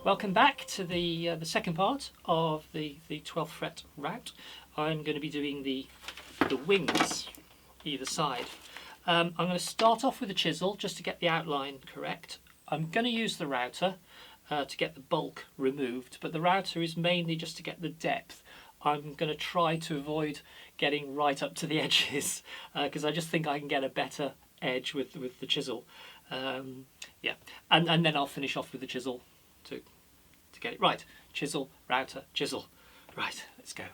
Welcome back to the second part of the 12th fret route. I'm going to be doing the wings either side. I'm going to start off with a chisel just to get the outline correct. I'm going to use the router to get the bulk removed, but the router is mainly just to get the depth. I'm going to try to avoid getting right up to the edges because I just think I can get a better edge with the chisel. Yeah, and then I'll finish off with the chisel to get it right. Chisel, router, chisel. Right, let's go.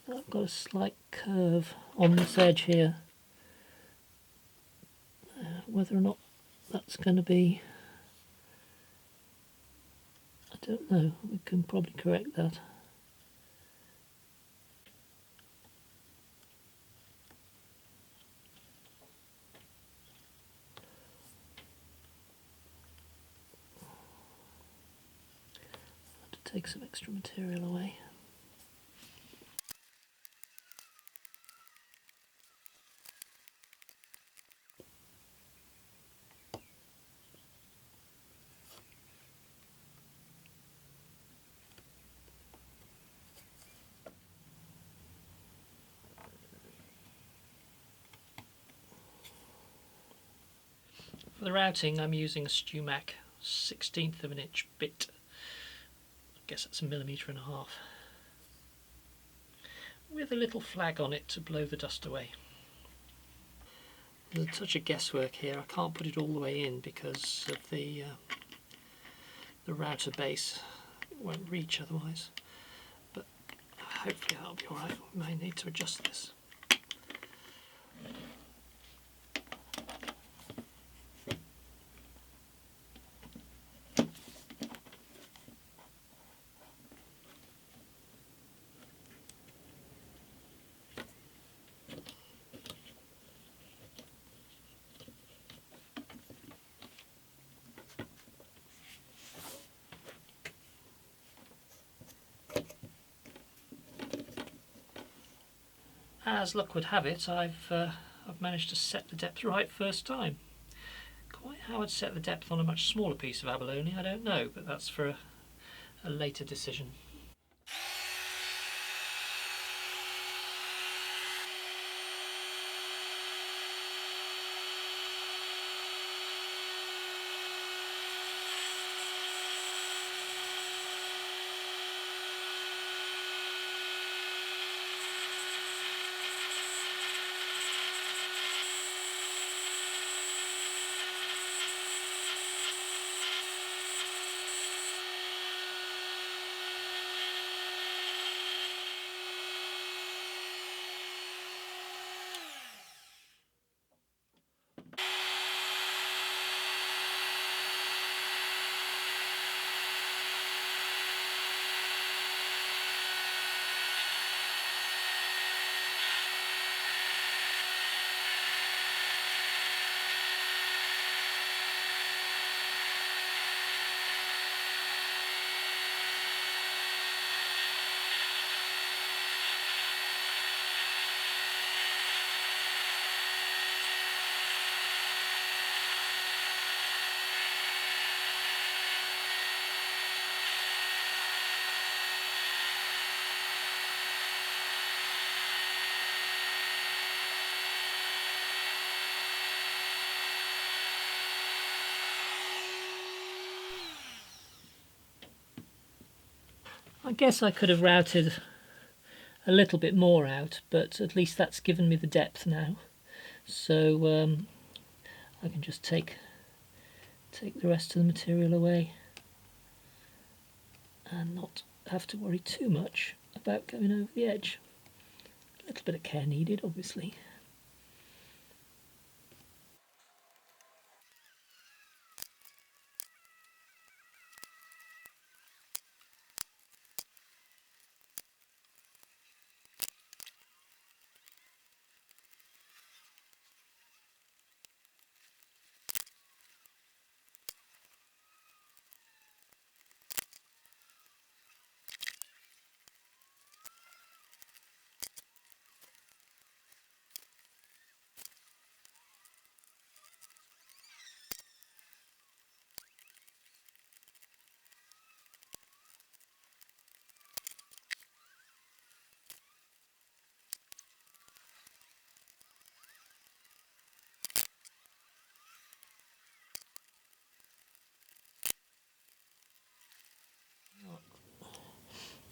I've got a slight curve on this edge here. Whether or not that's going to be, I don't know. We can probably correct that. I'll have to take some extra material away. For the routing, I'm using a StuMac 1/16 of an inch bit. I guess that's 1.5 millimeters, with a little flag on it to blow the dust away. There's a touch of guesswork here. I can't put it all the way in because of the router base. It won't reach otherwise, but hopefully that'll be alright. We may need to adjust this. as luck would have it, I've managed to set the depth right first time. Quite how I'd set the depth on a much smaller piece of abalone, I don't know, but that's for a later decision. I guess I could have routed a little bit more out, but at least that's given me the depth now. So I can just take the rest of the material away and not have to worry too much about going over the edge. A little bit of care needed, obviously.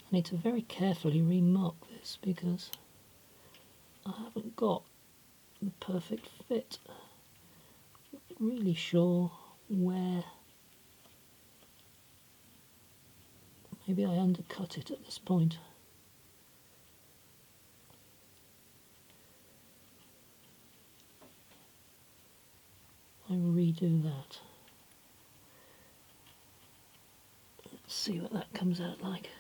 I need to very carefully remark this because I haven't got the perfect fit. I'm not really sure where. Maybe I undercut it at this point. I redo that. Let's see what that comes out like.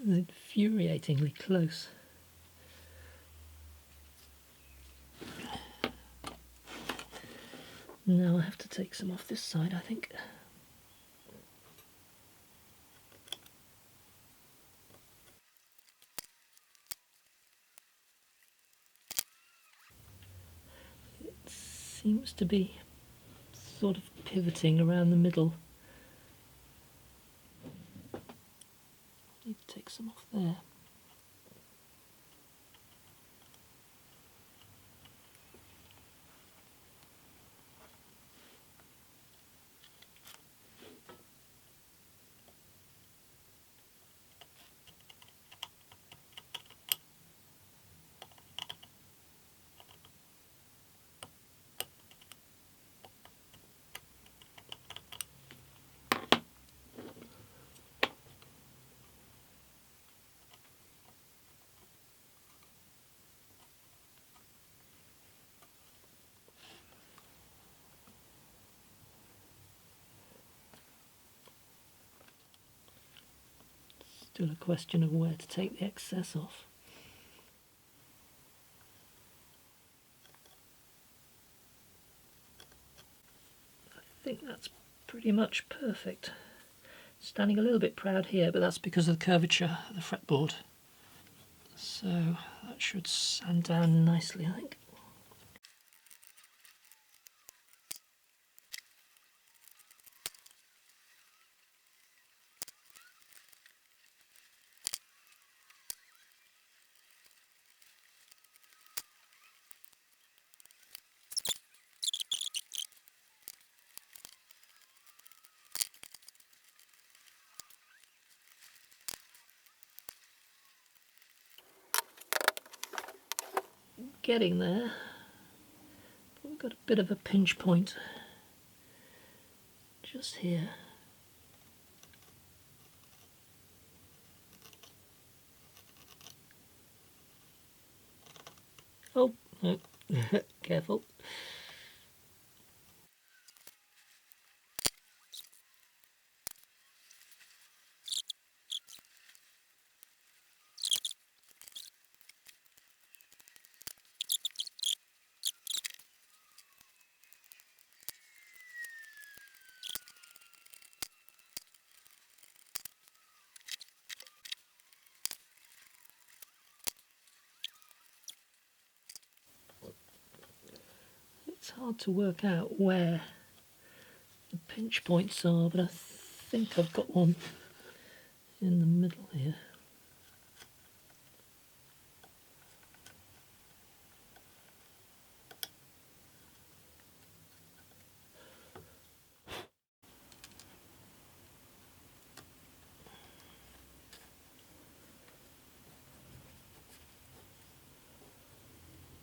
Infuriatingly close. Now I have to take some off this side, I think. It seems to be sort of pivoting around the middle. Need to take some off there. Still a question of where to take the excess off. I think that's pretty much perfect. Standing a little bit proud here, but that's because of the curvature of the fretboard. So that should sand down nicely, I think. Getting there, but we've got a bit of a pinch point just here. Oh, no. Careful. It's hard to work out where the pinch points are, but I think I've got one in the middle here.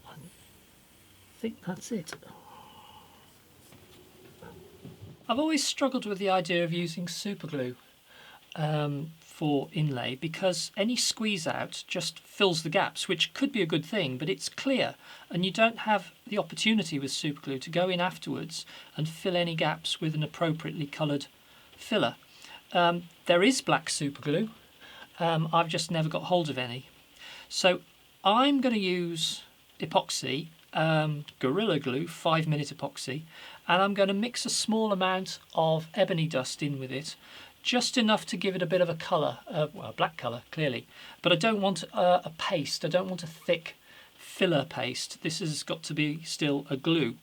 I think that's it. I've always struggled with the idea of using super glue for inlay, because any squeeze out just fills the gaps, which could be a good thing, but it's clear and you don't have the opportunity with super glue to go in afterwards and fill any gaps with an appropriately coloured filler. There is black super glue, I've just never got hold of any. So I'm going to use epoxy, Gorilla Glue 5-minute epoxy, and I'm going to mix a small amount of ebony dust in with it, just enough to give it a bit of a colour, well, black colour clearly, but I don't want a paste, I don't want a thick filler paste. This has got to be still a glue.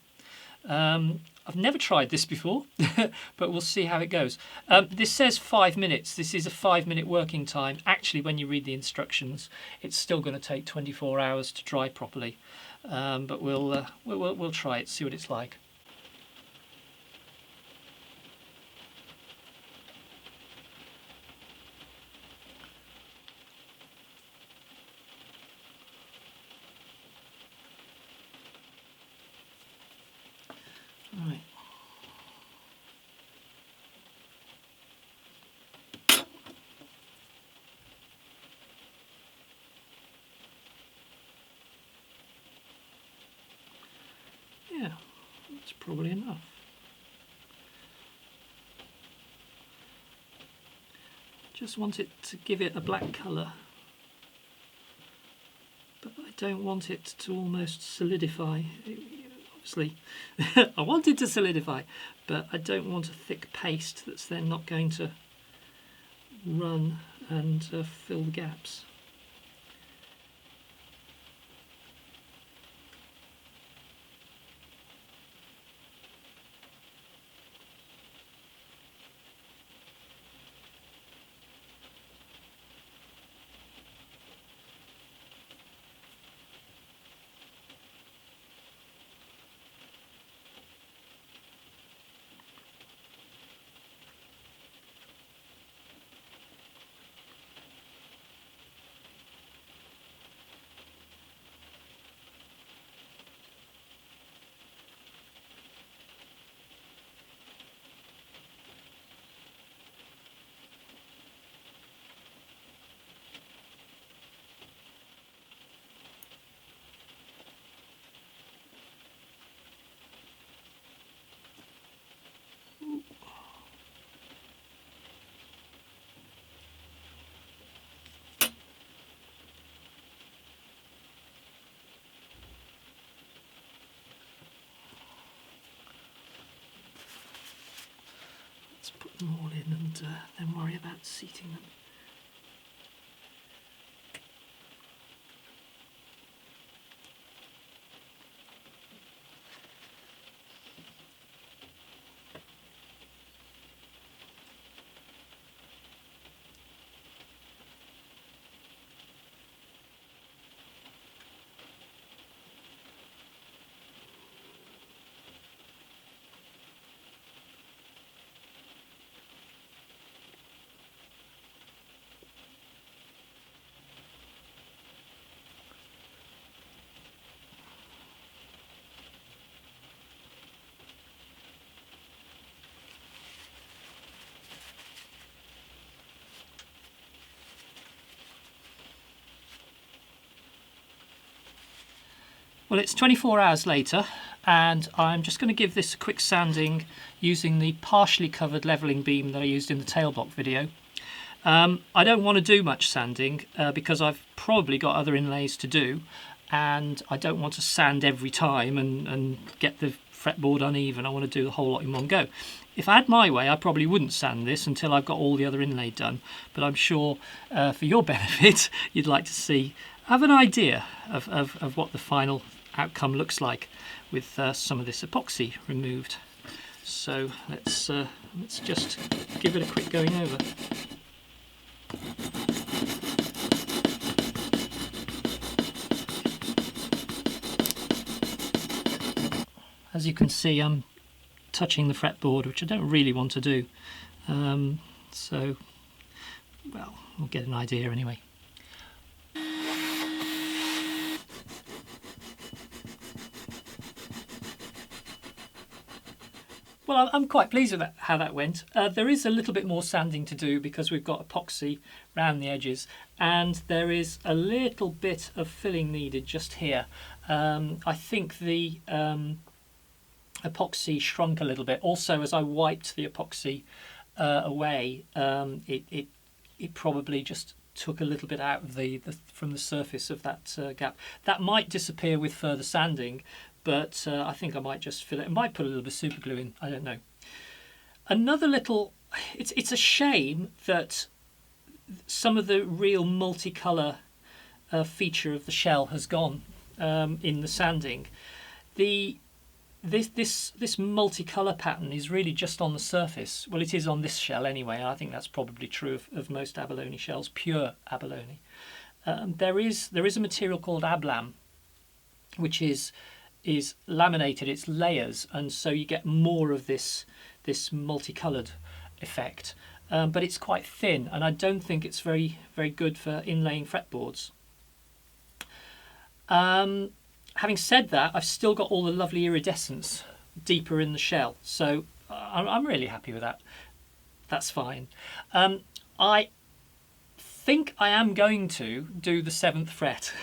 I've never tried this before, but we'll see how it goes. This says 5 minutes. This is a 5-minute working time. Actually, when you read the instructions, it's still going to take 24 hours to dry properly. But we'll try it, see what it's like. Right. Yeah, that's probably enough. Just want it to give it a black colour, but I don't want it to almost solidify. Obviously, I want it to solidify, but I don't want a thick paste that's then not going to run and fill the gaps. them all in and then worry about seating them. Well, it's 24 hours later, and I'm just going to give this a quick sanding using the partially covered levelling beam that I used in the tail block video. I don't want to do much sanding because I've probably got other inlays to do, and I don't want to sand every time and get the fretboard uneven. I want to do the whole lot in one go. If I had my way, I probably wouldn't sand this until I've got all the other inlay done, but I'm sure for your benefit you'd like to have an idea of what the final outcome looks like with some of this epoxy removed. So let's just give it a quick going over. As you can see, I'm touching the fretboard, which I don't really want to do. So, well, we'll get an idea anyway. Well, I'm quite pleased with how that went. There is a little bit more sanding to do because we've got epoxy around the edges, and there is a little bit of filling needed just here. I think the epoxy shrunk a little bit. Also, as I wiped the epoxy away, it probably just took a little bit out of from the surface of that gap. That might disappear with further sanding, but I think I might just fill it. I might put a little bit of super glue in, I don't know. Another little, it's a shame that some of the real multicolour feature of the shell has gone in the sanding. This multicolour pattern is really just on the surface. Well, it is on this shell anyway. I think that's probably true of most abalone shells, pure abalone. There is a material called ablam, which is laminated. It's layers, and so you get more of this multicoloured effect. But it's quite thin, and I don't think it's very good for inlaying fretboards. Having said that, I've still got all the lovely iridescence deeper in the shell, so I'm really happy with that. That's fine. I think I am going to do the 7th fret.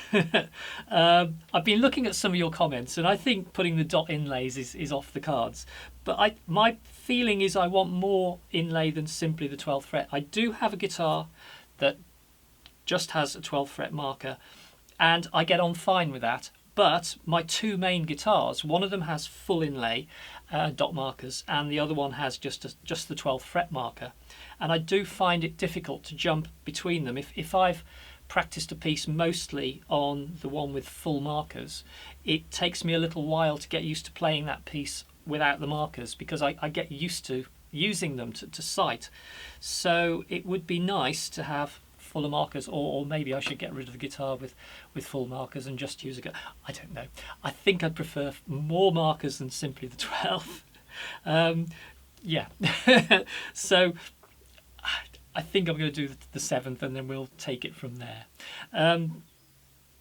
I've been looking at some of your comments, and I think putting the dot inlays is off the cards. But my feeling is I want more inlay than simply the 12th fret. I do have a guitar that just has a 12th fret marker, and I get on fine with that. But my two main guitars, one of them has full inlay dot markers, and the other one has just the 12th fret marker. And I do find it difficult to jump between them. If I've practiced a piece mostly on the one with full markers, it takes me a little while to get used to playing that piece without the markers, because I get used to using them to sight. So it would be nice to have fuller markers, or maybe I should get rid of the guitar with full markers and just use I don't know. I think I'd prefer more markers than simply the 12th. Yeah. So I think I'm going to do the 7th, and then we'll take it from there.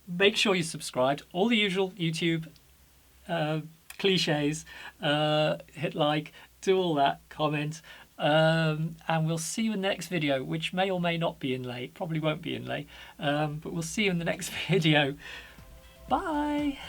Make sure you subscribed. All the usual YouTube cliches. Hit like, do all that, comment. And we'll see you in the next video, which may or may not be inlay. It probably won't be inlay, but we'll see you in the next video. Bye.